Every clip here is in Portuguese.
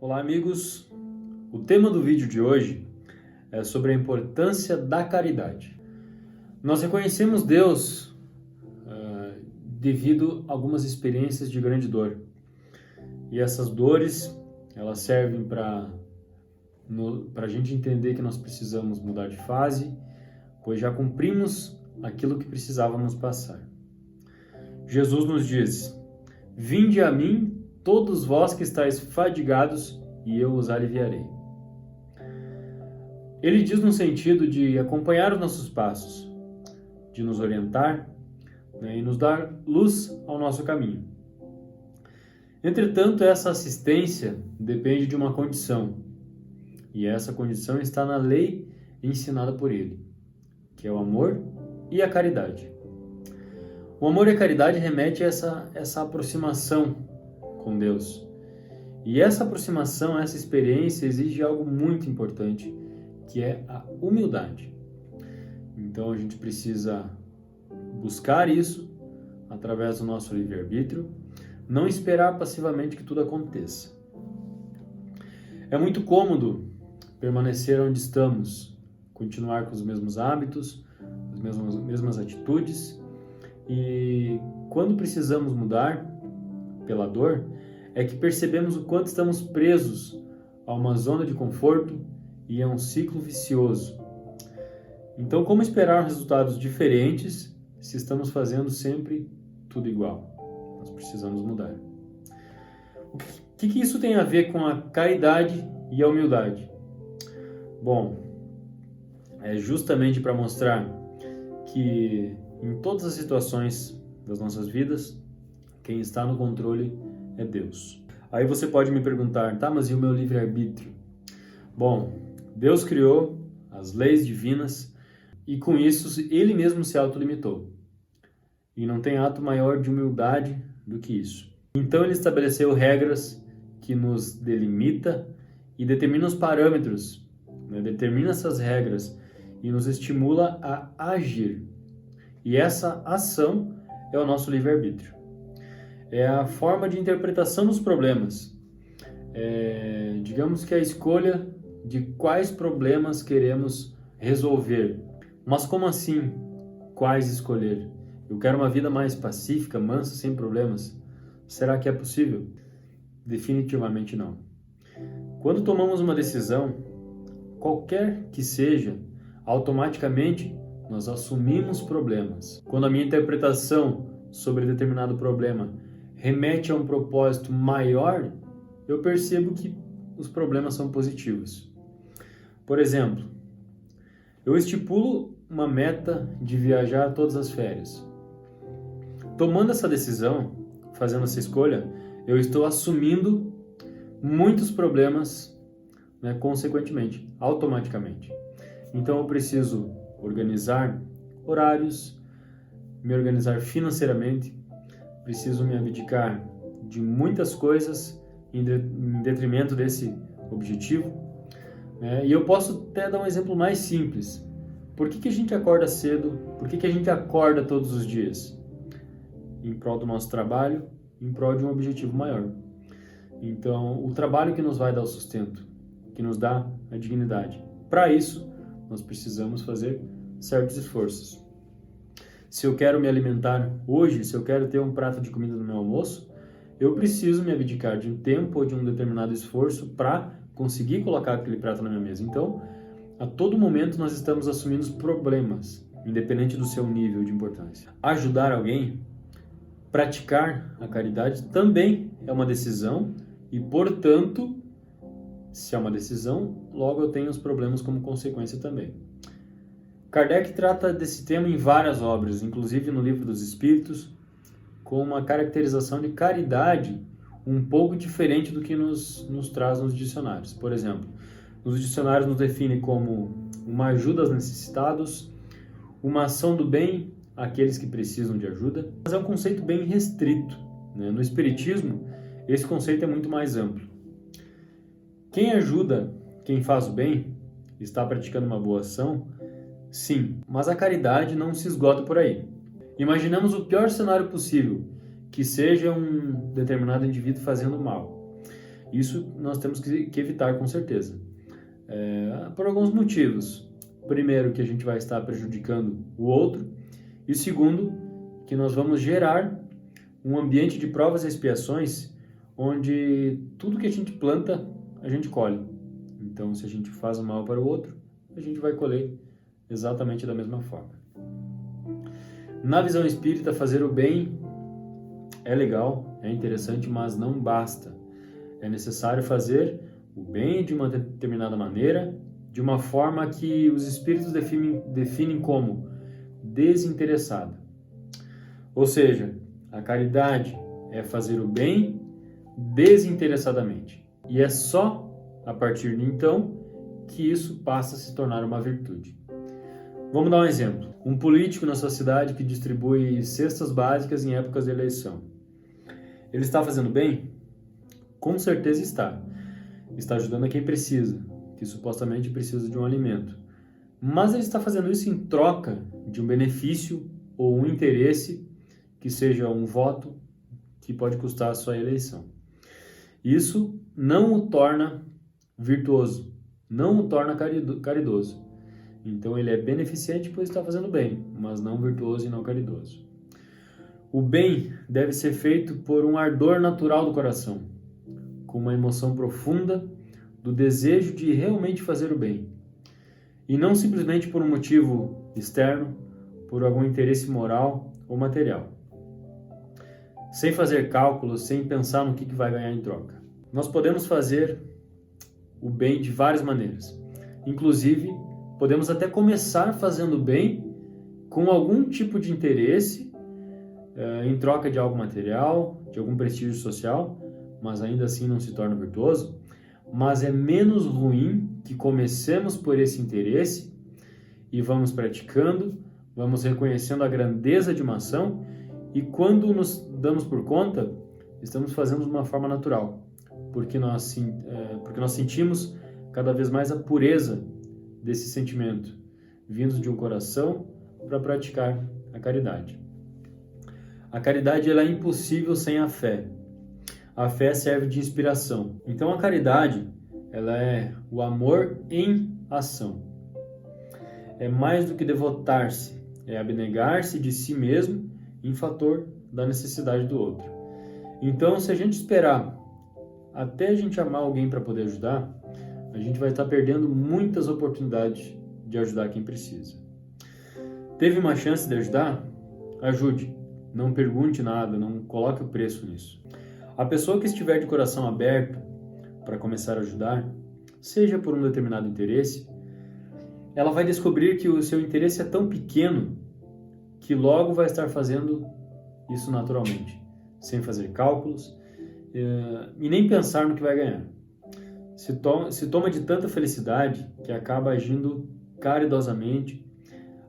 Olá, amigos! O tema do vídeo de hoje é sobre a importância da caridade. Nós reconhecemos Deus devido a algumas experiências de grande dor. E essas dores, elas servem para a gente entender que nós precisamos mudar de fase, pois já cumprimos aquilo que precisávamos passar. Jesus nos diz: "Vinde a mim, todos vós que estáis fadigados, e eu os aliviarei." Ele diz no sentido de acompanhar os nossos passos, de nos orientar, e nos dar luz ao nosso caminho. Entretanto, essa assistência depende de uma condição, e essa condição está na lei ensinada por ele, que é o amor e a caridade. O amor e a caridade remete a essa aproximação com Deus. E essa aproximação, essa experiência exige algo muito importante, que é a humildade. Então a gente precisa buscar isso através do nosso livre-arbítrio, não esperar passivamente que tudo aconteça. É muito cômodo permanecer onde estamos, continuar com os mesmos hábitos, as mesmas atitudes, e quando precisamos mudar pela dor, é que percebemos o quanto estamos presos a uma zona de conforto e a um ciclo vicioso. Então, como esperar resultados diferentes se estamos fazendo sempre tudo igual? Nós precisamos mudar. O que isso tem a ver com a caridade e a humildade? Bom, é justamente para mostrar que em todas as situações das nossas vidas, quem está no controle é Deus. Aí você pode me perguntar, tá, mas e o meu livre-arbítrio? Bom, Deus criou as leis divinas e com isso Ele mesmo se autolimitou. E não tem ato maior de humildade do que isso. Então Ele estabeleceu regras que nos delimita e determina os parâmetros, determina essas regras e nos estimula a agir. E essa ação é o nosso livre-arbítrio. É a forma de interpretação dos problemas. Digamos que a escolha de quais problemas queremos resolver. Mas como assim, quais escolher? Eu quero uma vida mais pacífica, mansa, sem problemas. Será que é possível? Definitivamente não. Quando tomamos uma decisão, qualquer que seja, automaticamente nós assumimos problemas. Quando a minha interpretação sobre determinado problema remete a um propósito maior, eu percebo que os problemas são positivos. Por exemplo, eu estipulo uma meta de viajar todas as férias. Tomando essa decisão, fazendo essa escolha, eu estou assumindo muitos problemas, consequentemente, automaticamente. Então eu preciso organizar horários, me organizar financeiramente, preciso me abdicar de muitas coisas em detrimento desse objetivo. E eu posso até dar um exemplo mais simples. Por que a gente acorda cedo? Por que a gente acorda todos os dias? Em prol do nosso trabalho, em prol de um objetivo maior. Então, o trabalho que nos vai dar o sustento, que nos dá a dignidade. Para isso, nós precisamos fazer certos esforços. Se eu quero me alimentar hoje, se eu quero ter um prato de comida no meu almoço, eu preciso me abdicar de um tempo ou de um determinado esforço para conseguir colocar aquele prato na minha mesa. Então, a todo momento nós estamos assumindo os problemas, independente do seu nível de importância. Ajudar alguém, praticar a caridade também é uma decisão e, portanto, se é uma decisão, logo eu tenho os problemas como consequência também. Kardec trata desse tema em várias obras, inclusive no Livro dos Espíritos, com uma caracterização de caridade um pouco diferente do que nos traz nos dicionários. Por exemplo, nos dicionários nos define como uma ajuda aos necessitados, uma ação do bem àqueles que precisam de ajuda, mas é um conceito bem restrito. No Espiritismo, esse conceito é muito mais amplo. Quem ajuda, quem faz o bem, está praticando uma boa ação, sim, mas a caridade não se esgota por aí. Imaginamos o pior cenário possível, que seja um determinado indivíduo fazendo mal. Isso nós temos que evitar com certeza. Por alguns motivos. Primeiro, que a gente vai estar prejudicando o outro. E segundo, que nós vamos gerar um ambiente de provas e expiações onde tudo que a gente planta, a gente colhe. Então, se a gente faz o mal para o outro, a gente vai colher exatamente da mesma forma. Na visão espírita, fazer o bem é legal, é interessante, mas não basta. É necessário fazer o bem de uma determinada maneira, de uma forma que os espíritos definem como desinteressada. Ou seja, a caridade é fazer o bem desinteressadamente. E é só a partir de então que isso passa a se tornar uma virtude. Vamos dar um exemplo. Um político na sua cidade que distribui cestas básicas em épocas de eleição. Ele está fazendo bem? Com certeza está. Está ajudando a quem precisa, que supostamente precisa de um alimento. Mas ele está fazendo isso em troca de um benefício ou um interesse, que seja um voto, que pode custar a sua eleição. Isso não o torna virtuoso, não o torna caridoso. Então ele é beneficente pois está fazendo bem, mas não virtuoso e não caridoso. O bem deve ser feito por um ardor natural do coração, com uma emoção profunda do desejo de realmente fazer o bem, e não simplesmente por um motivo externo, por algum interesse moral ou material, sem fazer cálculos, sem pensar no que vai ganhar em troca. Nós podemos fazer o bem de várias maneiras. Inclusive, podemos até começar fazendo bem com algum tipo de interesse em troca de algo material, de algum prestígio social, mas ainda assim não se torna virtuoso. Mas é menos ruim que comecemos por esse interesse e vamos praticando, vamos reconhecendo a grandeza de uma ação, e quando nos damos por conta, estamos fazendo de uma forma natural, porque nós sentimos cada vez mais a pureza desse sentimento, vindo de um coração para praticar a caridade. A caridade ela é impossível sem a fé. A fé serve de inspiração. Então a caridade ela é o amor em ação. É mais do que devotar-se, é abnegar-se de si mesmo em favor da necessidade do outro. Então, se a gente esperar até a gente amar alguém para poder ajudar, a gente vai estar perdendo muitas oportunidades de ajudar quem precisa. Teve uma chance de ajudar? Ajude. Não pergunte nada, não coloque o preço nisso. A pessoa que estiver de coração aberto para começar a ajudar, seja por um determinado interesse, ela vai descobrir que o seu interesse é tão pequeno que logo vai estar fazendo isso naturalmente, sem fazer cálculos e nem pensar no que vai ganhar. Se toma de tanta felicidade que acaba agindo caridosamente,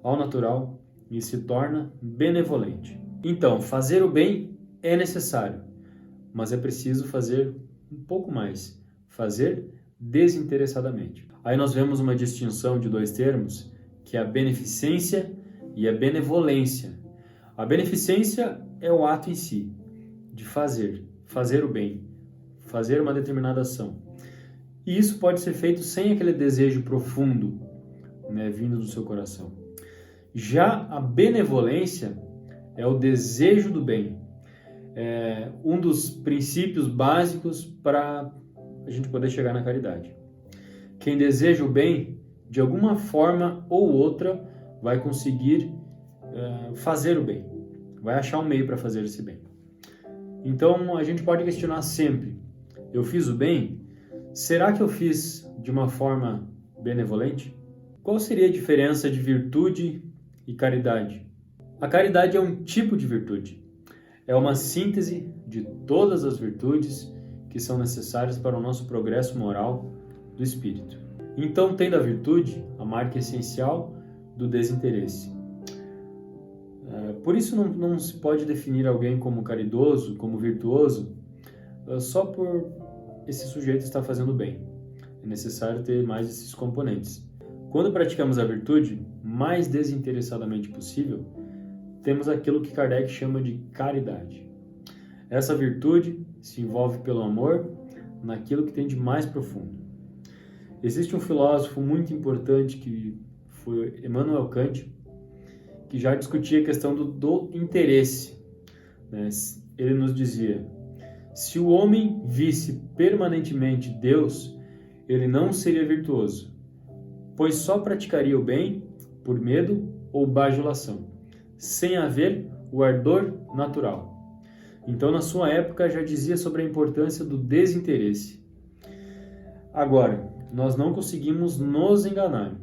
ao natural, e se torna benevolente. Então, fazer o bem é necessário, mas é preciso fazer um pouco mais, fazer desinteressadamente. Aí nós vemos uma distinção de dois termos, que é a beneficência e a benevolência. A beneficência é o ato em si, de fazer o bem, fazer uma determinada ação. E isso pode ser feito sem aquele desejo profundo, vindo do seu coração. Já a benevolência é o desejo do bem. É um dos princípios básicos para a gente poder chegar na caridade. Quem deseja o bem, de alguma forma ou outra, vai conseguir fazer o bem. Vai achar um meio para fazer esse bem. Então, a gente pode questionar sempre: eu fiz o bem? Será que eu fiz de uma forma benevolente? Qual seria a diferença de virtude e caridade? A caridade é um tipo de virtude. É uma síntese de todas as virtudes que são necessárias para o nosso progresso moral do espírito. Então, tendo a virtude, a marca essencial do desinteresse. Por isso não se pode definir alguém como caridoso, como virtuoso, só por esse sujeito estar fazendo bem. É necessário ter mais esses componentes. Quando praticamos a virtude, mais desinteressadamente possível, temos aquilo que Kardec chama de caridade. Essa virtude se envolve pelo amor naquilo que tem de mais profundo. Existe um filósofo muito importante que foi Immanuel Kant, que já discutia a questão do interesse, né? Ele nos dizia: se o homem visse permanentemente Deus, ele não seria virtuoso, pois só praticaria o bem por medo ou bajulação, sem haver o ardor natural. Então, na sua época, já dizia sobre a importância do desinteresse. Agora, nós não conseguimos nos enganar.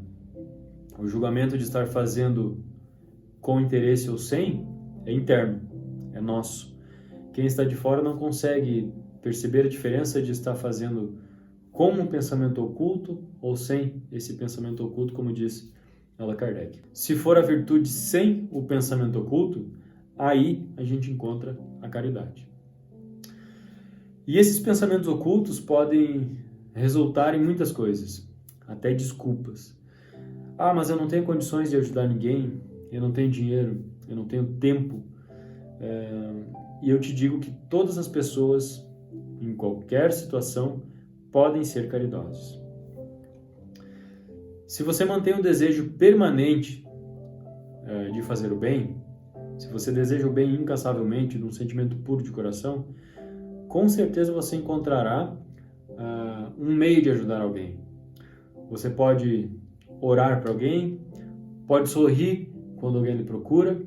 O julgamento de estar fazendo com interesse ou sem é interno, é nosso. Quem está de fora não consegue perceber a diferença de estar fazendo com um pensamento oculto ou sem esse pensamento oculto, como diz Allan Kardec. Se for a virtude sem o pensamento oculto, aí a gente encontra a caridade. E esses pensamentos ocultos podem resultar em muitas coisas, até desculpas. Ah, mas eu não tenho condições de ajudar ninguém, eu não tenho dinheiro, eu não tenho tempo. E eu te digo que todas as pessoas, em qualquer situação, podem ser caridosos. Se você mantém um desejo permanente de fazer o bem, se você deseja o bem incansavelmente, num sentimento puro de coração, com certeza você encontrará um meio de ajudar alguém. Você pode orar para alguém, pode sorrir quando alguém lhe procura,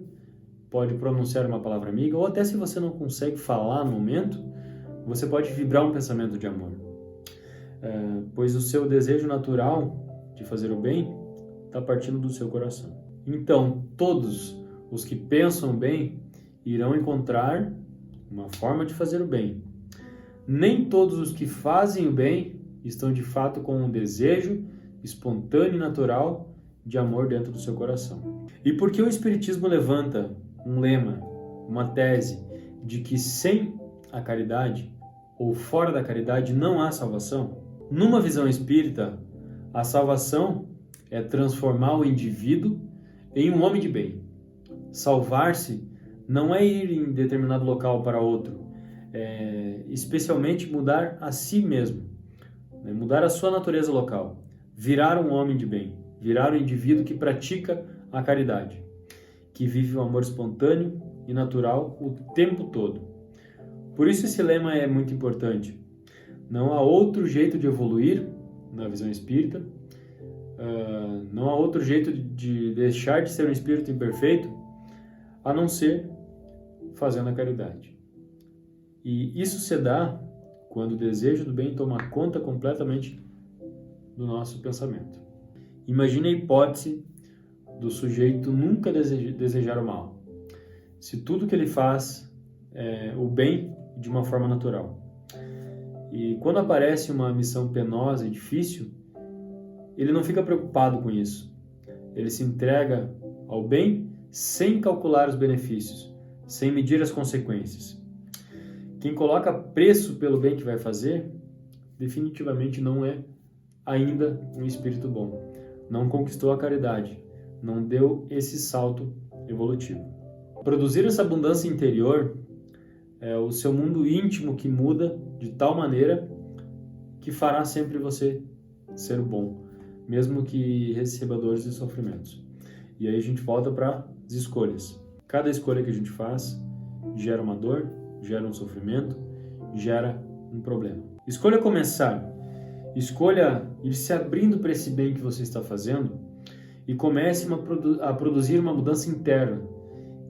pode pronunciar uma palavra amiga, ou até se você não consegue falar no momento, você pode vibrar um pensamento de amor. Pois o seu desejo natural de fazer o bem está partindo do seu coração. Então, todos os que pensam bem irão encontrar uma forma de fazer o bem. Nem todos os que fazem o bem estão de fato com um desejo espontâneo e natural de amor dentro do seu coração. E por que o Espiritismo levanta um lema, uma tese de que sem a caridade ou fora da caridade não há salvação? Numa visão espírita, a salvação é transformar o indivíduo em um homem de bem. Salvar-se não é ir em determinado local para outro, especialmente mudar a si mesmo, né? Mudar a sua natureza local, virar um homem de bem, virar um indivíduo que pratica a caridade, que vive o amor espontâneo e natural o tempo todo. Por isso esse lema é muito importante. Não há outro jeito de evoluir na visão espírita, não há outro jeito de deixar de ser um espírito imperfeito, a não ser fazendo a caridade. E isso se dá quando o desejo do bem toma conta completamente do nosso pensamento. Imagine a hipótese do sujeito nunca desejar o mal. Se tudo que ele faz é o bem de uma forma natural. E quando aparece uma missão penosa e difícil, ele não fica preocupado com isso. Ele se entrega ao bem sem calcular os benefícios, sem medir as consequências. Quem coloca preço pelo bem que vai fazer, definitivamente não é ainda um espírito bom. Não conquistou a caridade, não deu esse salto evolutivo. Produzir essa abundância interior é o seu mundo íntimo que muda de tal maneira que fará sempre você ser bom, mesmo que receba dores e sofrimentos. E aí a gente volta para as escolhas. Cada escolha que a gente faz gera uma dor, gera um sofrimento, gera um problema. Escolha começar. Escolha ir se abrindo para esse bem que você está fazendo e comece a produzir uma mudança interna.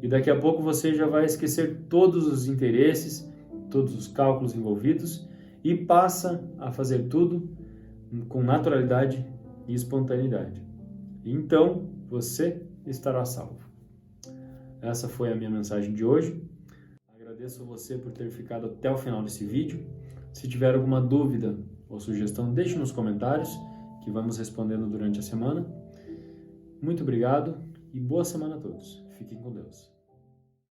E daqui a pouco você já vai esquecer todos os interesses, todos os cálculos envolvidos e passa a fazer tudo com naturalidade e espontaneidade. Então, você estará salvo. Essa foi a minha mensagem de hoje. Agradeço a você por ter ficado até o final desse vídeo. Se tiver alguma dúvida ou sugestão, deixe nos comentários, que vamos respondendo durante a semana. Muito obrigado e boa semana a todos. Fiquem com Deus.